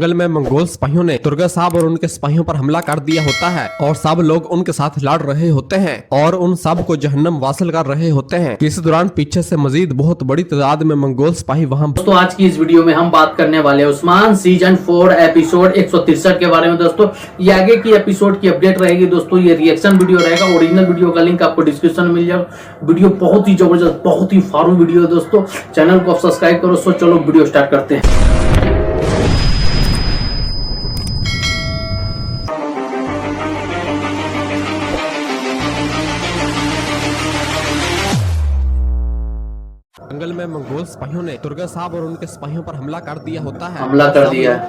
जंगल में मंगोल सिपाहियों ने तुर्गा साहब और उनके सिपाहियों पर हमला कर दिया होता है और सब लोग उनके साथ लड़ रहे होते हैं और उन सब को जहन्नम वासिल कर रहे होते हैं। इस दौरान पीछे से मजीद बहुत बड़ी तादाद में मंगोल सिपाही वहां। दोस्तों आज की इस वीडियो में हम बात करने वाले हैं उस्मान सीजन 4 एपिसोड 163 के बारे में। दोस्तों ये आगे की एपिसोड की अपडेट रहेगी। दोस्तों ये रिएक्शन वीडियो रहेगा। ओरिजिनल वीडियो का लिंक आपको डिस्क्रिप्शन में मिल जाएगा। वीडियो बहुत ही जबरदस्त, बहुत ही फारू वीडियो है। दोस्तों चैनल को सब्सक्राइब करो। सो चलो वीडियो स्टार्ट करते हैं। जंगल में मंगोल सिपाहियों ने तुर्गा साहब और उनके सिपाहियों पर हमला कर दिया होता है।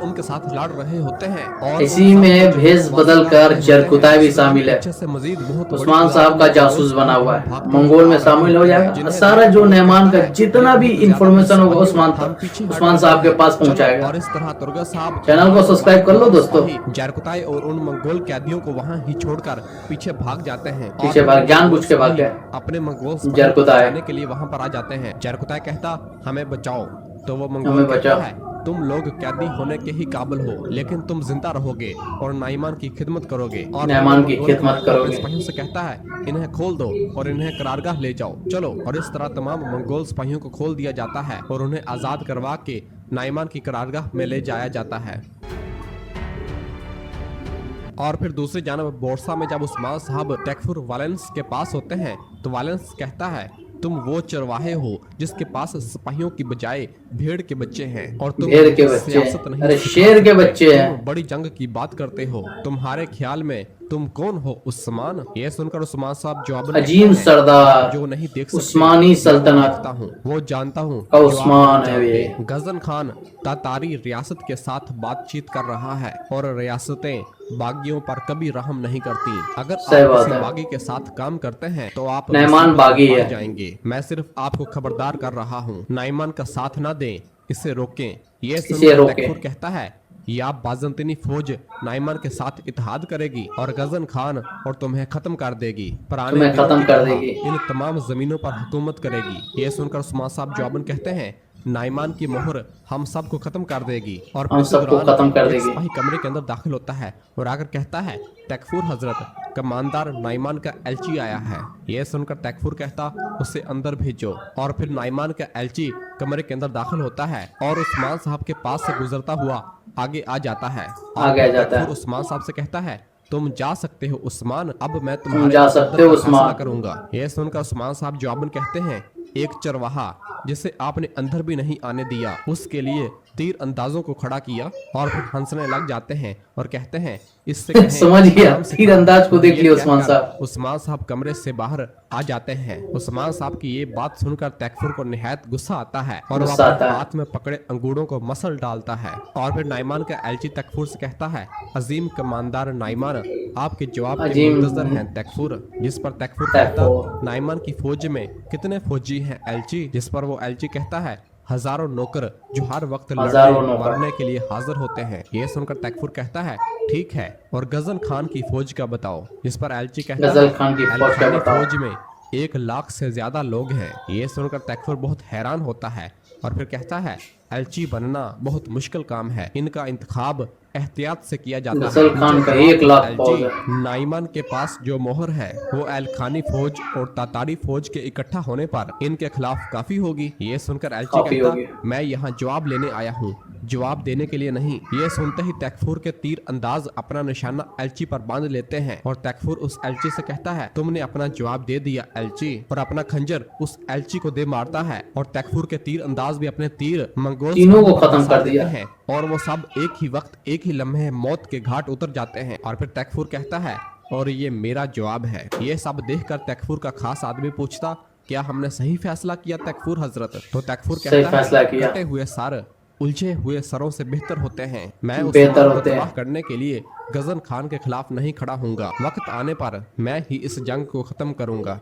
उनके साथ लड़ रहे होते हैं और इसी में भेष बदल कर जरकुताई भी शामिल है। उस्मान साहब का जासूस बना हुआ है, मंगोल में शामिल हो जाएगा। सारा जो नैमान का जितना भी इंफॉर्मेशन होगा उस्मान साहब के पास पहुंचाएगा। और इस तरह तुर्गा साहब चैनल को सब्सक्राइब कर लो दोस्तों। जरकुताई और उन मंगोल कैदियों को वहाँ ही छोड़कर पीछे भाग जाते हैं। पीछे भाग, जानबूझ के भाग गए। अपने मंगोल जरकुताई के लिए वहाँ पर आ जाते हैं। जरकुताई कहता हमें बचाओ, तो वो मंगोल कहता है तुम लोग कैदी होने के ही काबिल हो, लेकिन तुम जिंदा रहोगे और नाइमान की खिदमत करोगे। और नाइमान की खिदमत करोगे। सिपाहियों से कहता है इन्हें खोल दो और इन्हें करारगाह ले जाओ, चलो। और इस तरह तमाम मंगोल सिपाहियों को खोल दिया जाता है और उन्हें आजाद करवा के नाइमान की करारगाह में ले जाया जाता है। और फिर दूसरी जानब बोर्सा में जब उस्मान साहब टेकफुर वालेंस के पास होते हैं तो वालेंस कहता है तुम वो चरवाहे हो जिसके पास सिपाहियों की बजाय भेड़ के बच्चे हैं और तुम भेड़ के बच्चे, अरे शेर के बच्चे हैं। बड़ी जंग की बात करते हो, तुम्हारे ख्याल में तुम कौन हो उस्मान? ये सुनकर उस्मान साहब जवाब अजीम सरदार जो नहीं देख सकते, उस्मानी सल्तनत हूँ वो जानता हूँ उस्मान है वे। गजन खान तातारी रियासत के साथ बातचीत कर रहा है और रियासतें बागियों पर कभी रहम नहीं करती। अगर आप किसी बागी के साथ काम करते हैं तो आप नाइमान बागी है जाएंगे। मैं सिर्फ आपको खबरदार कर रहा हूँ, नाइमान का साथ ना दें, इसे रोकें। ये सुनकर कहता है या बाजंतीनी फौज नाइमान के साथ इत्तेहाद करेगी और गजन खान और तुम्हें खत्म कर देगी, तुम्हें खत्म कर देगी, इन तमाम जमीनों पर हुकूमत करेगी। ये सुनकर उस्मान साहब जवाबन कहते हैं नाइमान की मोहर हम सबको खत्म कर देगी और हम सबको खत्म कर देगी। सिपाही कमरे के अंदर दाखिल होता है और आकर कहता है तकफूर हजरत, कमांडर नाइमान का एलची आया है। यह सुनकर तकफूर कहता उसे अंदर भेजो। और फिर नाइमान का एलची कमरे के अंदर दाखिल होता है और उस्मान साहब के पास से गुजरता हुआ आगे आ जाता है। उस्मान साहब से कहता है तुम जा सकते हो उस्मान, अब मैं तुम्हारे फैसला करूंगा। यह सुनकर उस्मान साहब जवाबन कहते हैं एक चरवाहा जिसे आपने अंदर भी नहीं आने दिया, उसके लिए तीर अंदाजों को खड़ा किया। और फिर हंसने लग जाते हैं और कहते हैं इससे समझ गया, तीर अंदाज को देख लिया उस्मान साहब। उस्मान साहब कमरे से बाहर आ जाते हैं। उस्मान साहब की ये बात सुनकर तकफुर को निहायत गुस्सा आता है और वह हाथ में पकड़े अंगूरों को मसल डालता है। और फिर नाइमान का एलची तकफुर से कहता है अजीम कमांडर नाइमान, आपके जवाब के मुंतजर हैं तकफुर। जिस पर तकफुर कहता नाइमान की फौज में कितने फौजी हैं एलची? जिस पर वो एलची कहता है हजारों नौकर जो हर वक्त लड़ने मरने के लिए हाजिर होते हैं। ये सुनकर तकफुर कहता है ठीक है, और गजन खान की फौज का बताओ? जिस पर एलची कहता है फौज में 1 लाख से ज्यादा लोग हैं। ये सुनकर तकफुर बहुत हैरान होता है और फिर कहता है एलची बनना बहुत मुश्किल काम है, इनका इंतखाब एहतियात से किया जाता है। खान का 1 लाख फौज है। नाइमान के पास जो मोहर है वो एल खानी फौज और तातारी फौज के इकट्ठा होने पर इनके खिलाफ काफी होगी। ये सुनकर एलची कहता मैं यहाँ जवाब लेने आया हूँ, जवाब देने के लिए नहीं। ये सुनते ही तकफूर के तीर अंदाज अपना निशाना एलची पर बांध लेते हैं और तकफूर उस एलची से कहता है तुमने अपना जवाब दे दिया एलची, और अपना खंजर उस एलची को दे मारता है और तकफूर के तीर अंदाज भी अपने तीर मंगोल तीनों को खत्म कर दिया है और वो सब एक ही वक्त एक ही लम्हे मौत के घाट उतर जाते हैं। और फिर तकफूर कहता है और ये मेरा जवाब है। ये सब देखकर तकफूर का खास आदमी पूछता क्या हमने सही फैसला किया तकफूर हजरत? तो तकफूर कहता है कटे हुए सर उलझे हुए सरों से बेहतर होते हैं। मैं उस तबाह करने के लिए गजन खान के खिलाफ नहीं खड़ा हूँगा, वक्त आने पर मैं ही इस जंग को खत्म करूँगा।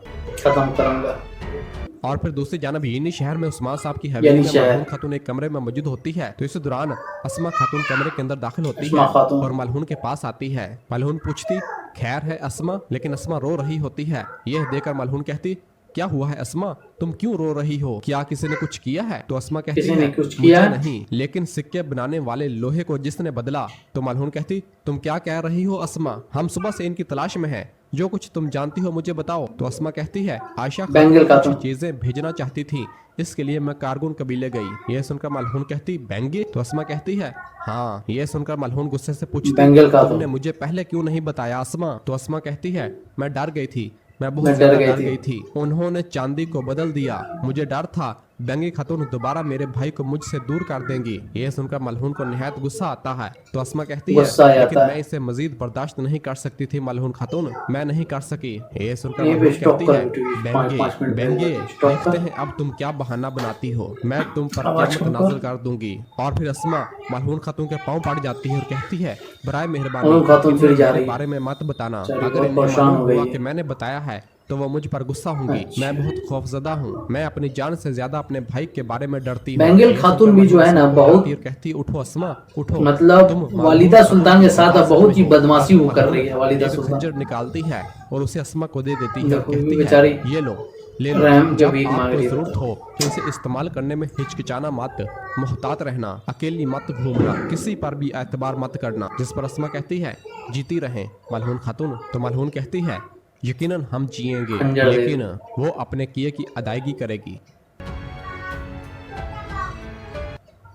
और फिर दूसरी जानब यीनी शहर में उस्मान साहब की हवेली में मलहून खातून एक कमरे में मौजूद होती है। तो इस दौरान अस्मा खातून कमरे के अंदर दाखिल होती है और मलहून के पास आती है। मलहून पूछती खैर है अस्मा, लेकिन अस्मा रो रही होती है। यह देखकर मलहून कहती क्या हुआ है अस्मा, तुम क्यों रो रही हो, क्या किसी ने कुछ किया है? तो अस्मा कहती किसी ने है कुछ किया मुझे है? नहीं, लेकिन सिक्के बनाने वाले लोहे को जिसने बदला। तो मलहून कहती तुम क्या कह रही हो अस्मा, हम सुबह से इनकी तलाश में हैं, जो कुछ तुम जानती हो मुझे बताओ। तो अस्मा कहती है आयशा बेंगल खातून खातून। कुछ चीजें भेजना चाहती थी, इसके लिए मैं कारगुन कबीले गई। ये सुनकर मलहून कहती बेंगे? तो अस्मा कहती है हाँ। ये सुनकर मलहून गुस्से से पूछती बेंगल खातून। तुमने मुझे पहले क्यों नहीं बताया अस्मा? तो अस्मा कहती है मैं डर गई थी, मैं बहुत मैं ज्यादा डर डर गई गई थी। उन्होंने चांदी को बदल दिया, मुझे डर था बेंगी खातून दोबारा मेरे भाई को मुझसे दूर कर देंगी। ये सुनकर मलहून को निहायत गुस्सा आता है। तो अस्मा कहती है गुस्सा आ लेकिन जाता मैं है। इसे मजीद बर्दाश्त नहीं कर सकती थी मलहून खातून, मैं नहीं कर सकी। ये सुनकर ये मलहून स्टॉप कहती कर है बेटी, बेंगे 5 मिनट बेंगे स्टॉप देखते कर। हैं अब तुम क्या बहाना बनाती हो, मैं तुम पर आवाज क़यामत कम कर। नाज़िल कर दूंगी। और फिर अस्मा मलहून खातून के पांव पड़ जाती है और कहती है बराए मेहरबानी मलहून खातून फिर इन्हें जा मेरे रही है। बारे में मत बताना, बेचारी अगर बहुत इन्हें परेशान मालूम हो गई हुआ है। कि मैंने बताया है तो वो मुझ पर गुस्सा होंगी। अच्छा। मैं बहुत खौफजदा हूँ, मैं अपनी जान से ज्यादा अपने भाई के बारे में डरती हूँ। बेंगल ये खातून सुनकर भी जो है ना मलहून बहुत मुस्कुराती और कहती उठो अस्मा उठो। तुम मतलब मालूम वालिदा सुल्तान के की साथ अब हिफाजत बहुत ही में हो। बदमाशी और वो कर मलहून रही है वालिदा एक सुल्तान। खंजर निकालती है और उसे अस्मा को दे देती है और देखो ये कहती बेचारी है ये लो ले लो, रहम के जब भीख मांग आपको रही है। जरूरत हो तो इसे इस्तेमाल करने में हिचकिचाना मत, मोहतात रहना, अकेली मत घूमना, किसी पर भी एतबार मत करना। जिस पर अस्मा कहती है जीती रहें मलहून खातून। तो मलहून कहती है यकीनन हम जिएंगे, खंजर दे लेकिन वो अपने किए की अदायगी करेगी।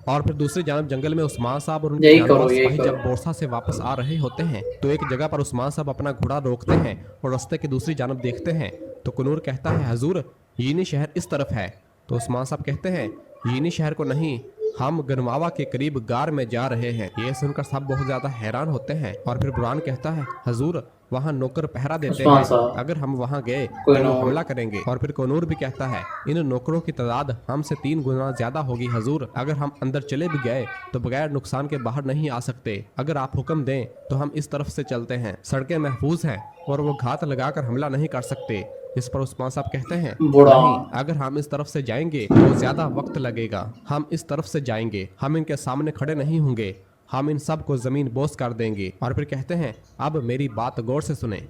और फिर दूसरी जानब जंगल में उस्मान साहब और उनके यही जानवर करो, यही सिपाही करो। जब बोरसा से वापस आ रहे होते हैं तो एक जगह पर उस्मान साहब अपना घोड़ा रोकते हैं और रास्ते की दूसरी जानब देखते हैं तो कुनूर कहता है हजूर यीनी शहर इस तरफ है। तो उस्मान साहब कहते हैं यीनी शहर को नहीं, हम गनवावा के करीब गार में जा रहे हैं। ये सुनकर सब बहुत ज्यादा हैरान होते हैं। और फिर बुरान कहता है हजूर वहाँ नौकर पहरा देते उस्मान हैं, साहब अगर हम वहाँ गए कोई तो ना वो हो। हमला करेंगे। और फिर कोनूर भी कहता है इन नौकरों की तादाद हमसे 3 गुना ज्यादा होगी हजूर, अगर हम अंदर चले भी गए तो बगैर नुकसान के बाहर नहीं आ सकते, अगर आप हुक्म दें तो हम इस तरफ से चलते हैं, सड़कें महफूज हैं और वो घात लगाकर हमला नहीं कर सकते। इस पर उस्मान साहब कहते हैं बुरा। नहीं, अगर हम इस तरफ से जाएंगे तो ज्यादा वक्त लगेगा, हम इस तरफ से जाएंगे, हम इनके सामने खड़े नहीं होंगे, हम इन सब को जमीन बोस कर देंगे। और फिर कहते हैं अब मेरी बात गौर से सुने।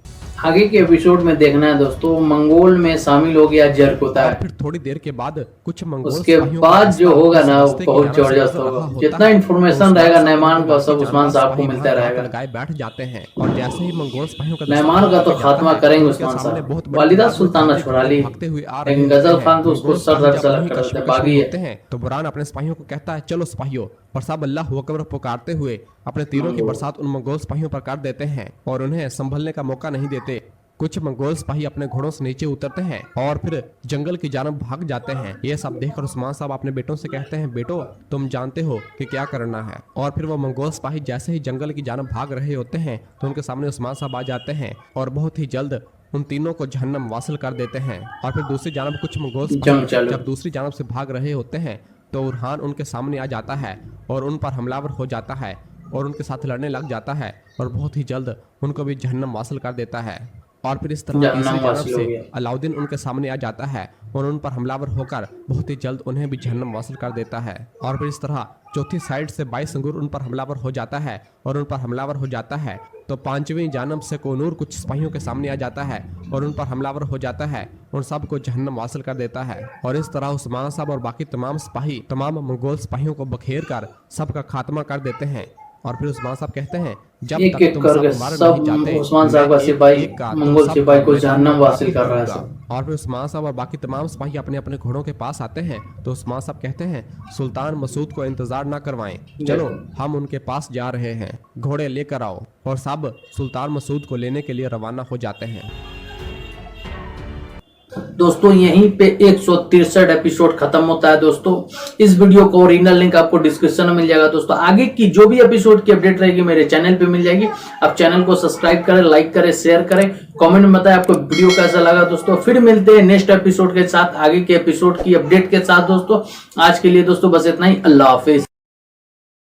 आगे के एपिसोड में देखना है दोस्तों मंगोल में शामिल हो गया जरकोता और है। फिर थोड़ी देर के बाद कुछ मंगोल उसके सिपाहियों का बाद जो रास्ता होगा उस ना रास्ते की बहुत जानब से जबरदस्त गुजर रहा होगा। होता जितना है। इंफॉर्मेशन तो उस्मान रहेगा साहब नैमान और का बाकी सब उस्मान जानवर साहब को सिपाही मिलता वहाँ घात रहेगा। लगाए बैठ जाते हैं और जैसे ही मंगोल सिपाहियों का नैमान का तो जाता खात्मा है, करेंगे उनके उस्मान सामने साहब। बहुत बड़ी वालिदा तादाद में सुल्ताना फौजी छुड़ा ली। भागते हुए आ लेकिन रहे गजल होते खान हैं। तो उसको मंगोल सर सिपाही दर्द जब से वहीं कर देते कश्मकश बागी में है। होते हैं तो बुरान अपने सिपाहियों को कहता है चलो सिपाहियों, और सब अल्लाह अकबर पुकारते हुए अपने तीरों की बरसात उन मंगोल सिपाहियों पर कर देते हैं और उन्हें संभलने का मौका नहीं देते। कुछ मंगोल सिपाही अपने घोड़ों से नीचे उतरते हैं और फिर जंगल की जानब भाग जाते हैं। ये सब देखकर उस्मान साहब अपने बेटों से कहते हैं बेटो तुम जानते हो कि क्या करना है। और फिर वो मंगोल सिपाही जैसे ही जंगल की जानब भाग रहे होते हैं तो उनके सामने उस्मान साहब आ जाते हैं और बहुत ही जल्द उन तीनों को जहन्नम वासिल कर देते हैं। और फिर दूसरी जानब कुछ मंगोल जंग सिपाही चालू। जब दूसरी जानब से भाग रहे होते हैं तो उरहान उनके सामने आ जाता है और उन पर हमलावर हो जाता है और उनके साथ लड़ने लग जाता है और बहुत ही जल्द उनको भी जहन्नम वासिल कर देता है। और फिर इस तरह जहन्नम तीसरी जानब वासिल हो से गया। अलाउद्दीन उनके सामने आ जाता है और उन पर हमलावर होकर बहुत ही जल्द उन्हें भी जहन्नम वासिल कर देता है। और फिर इस तरह चौथी साइड से 22 अंगूर उन पर हमलावर हो जाता है और उन पर हमलावर हो जाता है तो पांचवी जानब से कोनूर कुछ सिपाहियों के सामने आ जाता है और उन पर हमलावर हो जाता है, उन सब को जहन्नम वासिल कर देता है। और इस तरह उस्मान साहब और बाकी तमाम सिपाही तमाम मंगोल सिपाहियों को बखेर कर सबका खात्मा कर देते हैं। और फिर उस्मान साहब कहते हैं जब एक तक एक तुम करके सब मार सब नहीं जाते उस्मान साहब का मैं सिपाही एक का तुम मंगोल सब सिपाही को मैं जहन्नम वासिल कर रहा है करूंगा। सब। और फिर उस्मान साहब और बाकी तमाम सिपाही अपने अपने घोड़ों के पास आते हैं तो उस्मान साहब कहते हैं सुल्तान मसूद को इंतजार ना करवाएं, चलो हम उनके पास जा रहे हैं, घोड़े लेकर आओ। और सब सुल्तान मसूद को लेने के लिए रवाना हो जाते हैं। दोस्तों यहीं पे 163 एपिसोड खत्म होता है। दोस्तों इस वीडियो को ओरिजिनल लिंक आपको डिस्क्रिप्शन में मिल जाएगा। दोस्तों आगे की जो भी एपिसोड की अपडेट रहेगी मेरे चैनल पे मिल जाएगी। आप चैनल को सब्सक्राइब करें, लाइक करें, शेयर करें, कमेंट में बताएं आपको वीडियो कैसा लगा। दोस्तों फिर मिलते हैं नेक्स्ट एपिसोड के साथ, आगे के एपिसोड की अपडेट के साथ। दोस्तों आज के लिए दोस्तों बस इतना ही। अल्लाह हाफिज।